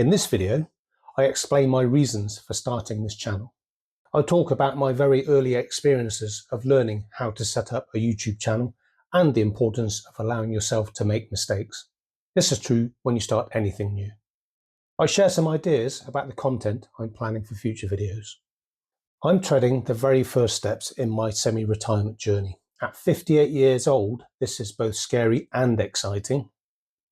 In this video, I explain my reasons for starting this channel. I talk about my very early experiences of learning how to set up a YouTube channel and the importance of allowing yourself to make mistakes. This is true when you start anything new. I share some ideas about the content I'm planning for future videos. I'm treading the very first steps in my semi-retirement journey. At 58 years old, this is both scary and exciting.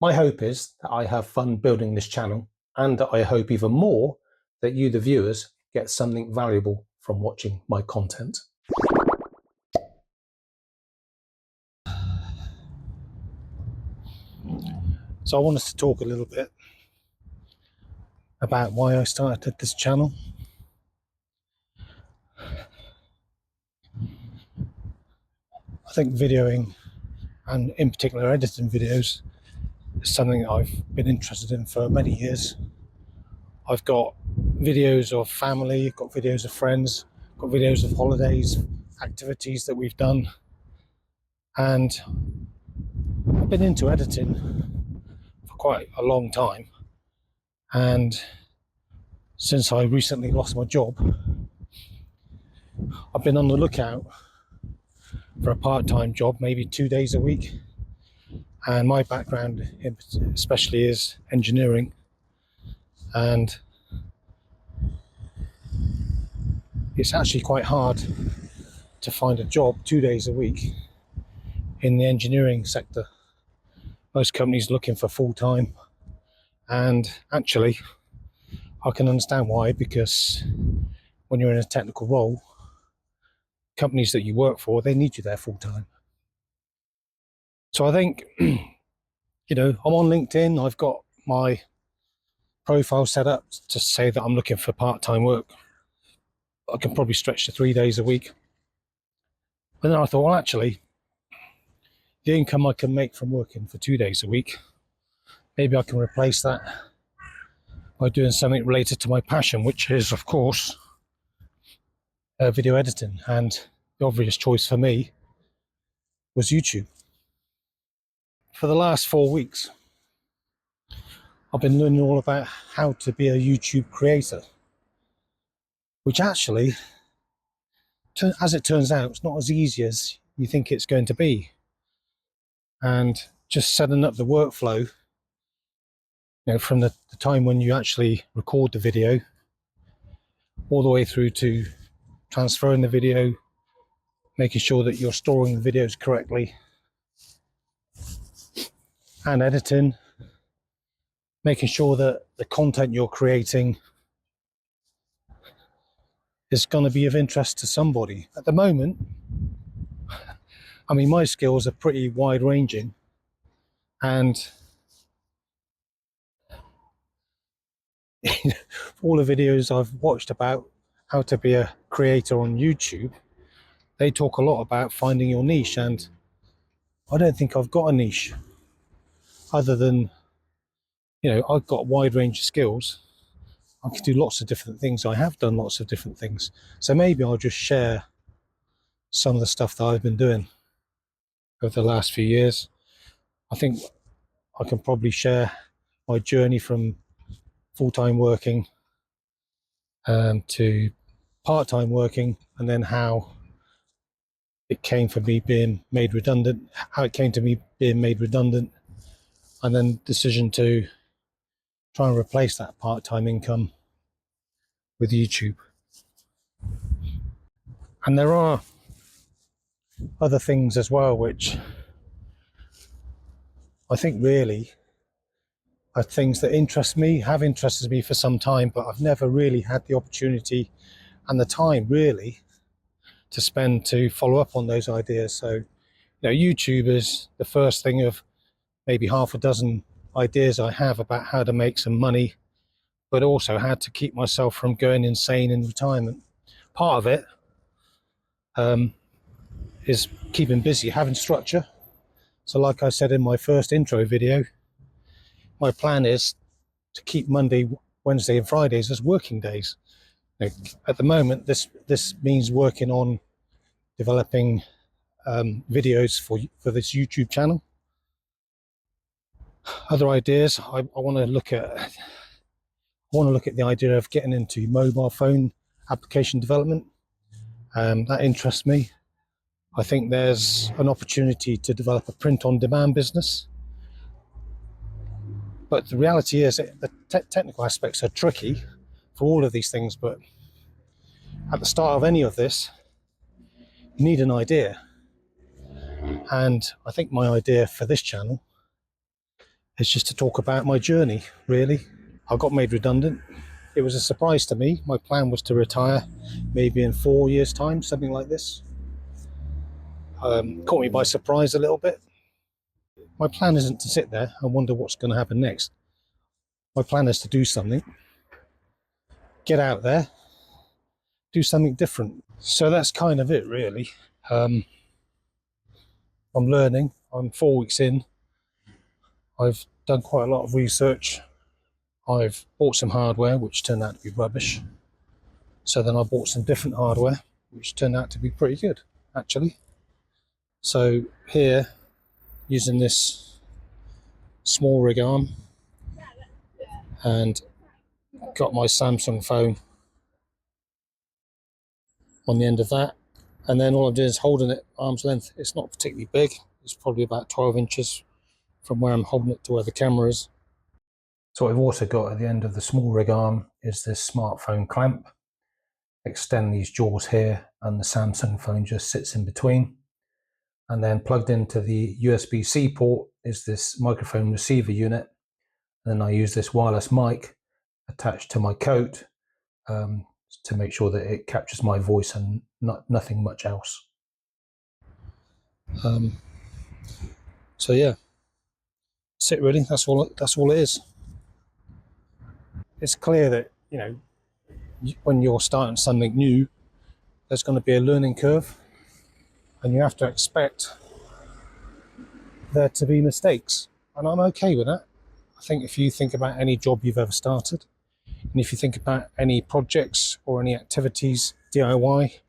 My hope is that I have fun building this channel, and I hope even more that you, the viewers, get something valuable from watching my content. So I want us to talk a little bit about why I started this channel. I think videoing, and in particular editing videos, is something that I've been interested in for many years. I've got videos of family, got videos of friends, got videos of holidays, activities that we've done, and I've been into editing for quite a long time. And since I recently lost my job, I've been on the lookout for a part-time job, maybe 2 days a week. And my background especially is engineering, and it's actually quite hard to find a job 2 days a week in the engineering sector. Most companies are looking for full-time, and actually I can understand why, because when you're in a technical role, companies that you work for, they need you there full-time. So I think, I'm on LinkedIn, I've got my profile set up to say that I'm looking for part-time work. I can probably stretch to 3 days a week. But then I thought, well, actually, the income I can make from working for 2 days a week, maybe I can replace that by doing something related to my passion, which is, of course, video editing. And the obvious choice for me was YouTube. For the last 4 weeks, I've been learning all about how to be a YouTube creator, which actually, as it turns out, it's not as easy as you think it's going to be. And just setting up the workflow, from the time when you actually record the video all the way through to transferring the video, making sure that you're storing the videos correctly, and editing, making sure that the content you're creating is going to be of interest to somebody. At the moment, my skills are pretty wide-ranging, and all the videos I've watched about how to be a creator on YouTube, they talk a lot about finding your niche, and I don't think I've got a niche other than, I've got a wide range of skills. I can do lots of different things. I have done lots of different things. So maybe I'll just share some of the stuff that I've been doing over the last few years. I think I can probably share my journey from full-time working to part-time working, and then how it came for me being made redundant, and then decision to try and replace that part-time income with YouTube. And there are other things as well which I think really are things that have interested me for some time, but I've never really had the opportunity and the time really to spend to follow up on those ideas. So, YouTube is the first thing of maybe half a dozen ideas I have about how to make some money, but also how to keep myself from going insane in retirement. Part of it is keeping busy, having structure. So like I said in my first intro video, my plan is to keep Monday, Wednesday and Fridays as working days. At the moment, this means working on developing videos for this YouTube channel. Other ideas, I want to look at I want to look at the idea of getting into mobile phone application development. That interests me. I think there's an opportunity to develop a print-on-demand business. But the reality is that the technical aspects are tricky for all of these things. But at the start of any of this, you need an idea. And I think my idea for this channel is just to talk about my journey, really. I got made redundant. It was a surprise to me. My plan was to retire maybe in 4 years' time, something like this. Caught me by surprise a little bit. My plan isn't to sit there and wonder what's going to happen next. My plan is to do something, get out there, do something different. So that's kind of it, really. I'm learning. I'm 4 weeks in. I've done quite a lot of research. I've bought some hardware, which turned out to be rubbish. So then I bought some different hardware, which turned out to be pretty good, actually. So here, using this small rig arm, and got my Samsung phone on the end of that. And then all I'm doing is holding it arm's length. It's not particularly big. It's probably about 12 inches from where I'm holding it to where the camera is. So what I've also got at the end of the small rig arm is this smartphone clamp. Extend these jaws here, and the Samsung phone just sits in between. And then plugged into the USB-C port is this microphone receiver unit. And then I use this wireless mic attached to my coat to make sure that it captures my voice and nothing much else. So yeah, that's it really. That's all it is. It's clear that, you know, when you're starting something new, there's going to be a learning curve, and you have to expect there to be mistakes, and I'm okay with that. I think if you think about any job you've ever started, and if you think about any projects or any activities, DIY,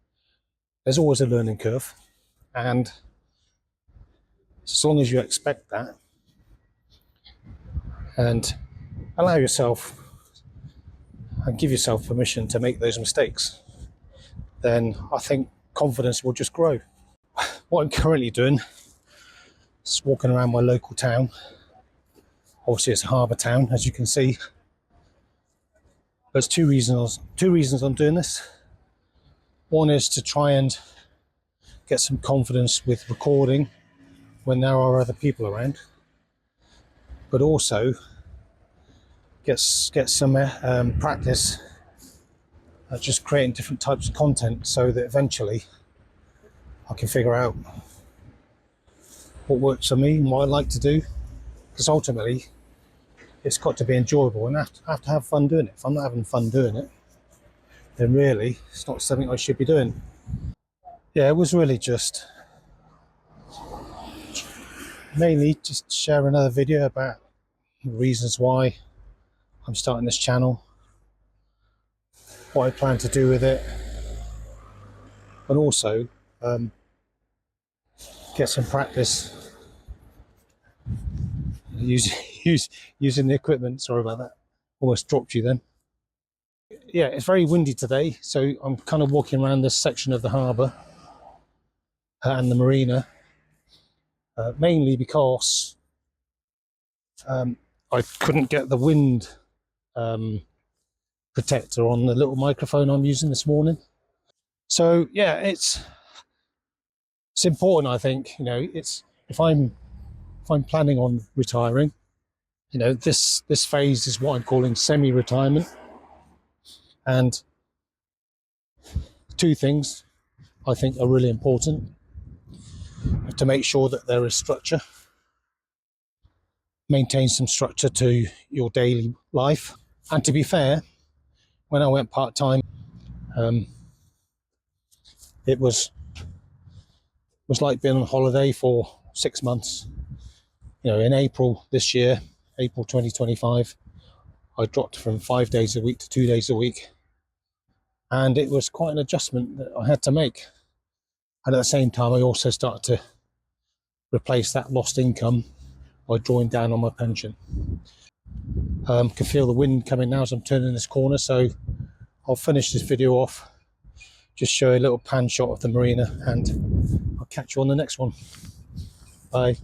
there's always a learning curve, and as long as you expect that and allow yourself and give yourself permission to make those mistakes, then I think confidence will just grow. What I'm currently doing is walking around my local town. Obviously it's a harbour town, as you can see. There's two reasons I'm doing this. One is to try and get some confidence with recording when there are other people around, but also get some practice at just creating different types of content, so that eventually I can figure out what works for me and what I like to do, because ultimately it's got to be enjoyable, and I have to have fun doing it. If I'm not having fun doing it, then really it's not something I should be doing. Yeah, it was really just mainly just share another video about the reasons why I'm starting this channel, what I plan to do with it, but also get some practice using the equipment. Sorry about that, almost dropped you then. Yeah, it's very windy today, so I'm kind of walking around this section of the harbour and the marina, mainly because I couldn't get the wind protector on the little microphone I'm using this morning. So yeah, it's important, I think. You know, it's if I'm planning on retiring, you know, this phase is what I'm calling semi-retirement, and two things I think are really important: to make sure that there is structure, maintain some structure to your daily life. And to be fair, when I went part-time, it was like being on holiday for 6 months. You know, in April this year, April 2025, I dropped from 5 days a week to 2 days a week, and it was quite an adjustment that I had to make. And at the same time, I also started to replace that lost income by drawing down on my pension. Can feel the wind coming now as I'm turning this corner, so I'll finish this video off, just show a little pan shot of the marina, and I'll catch you on the next one. Bye.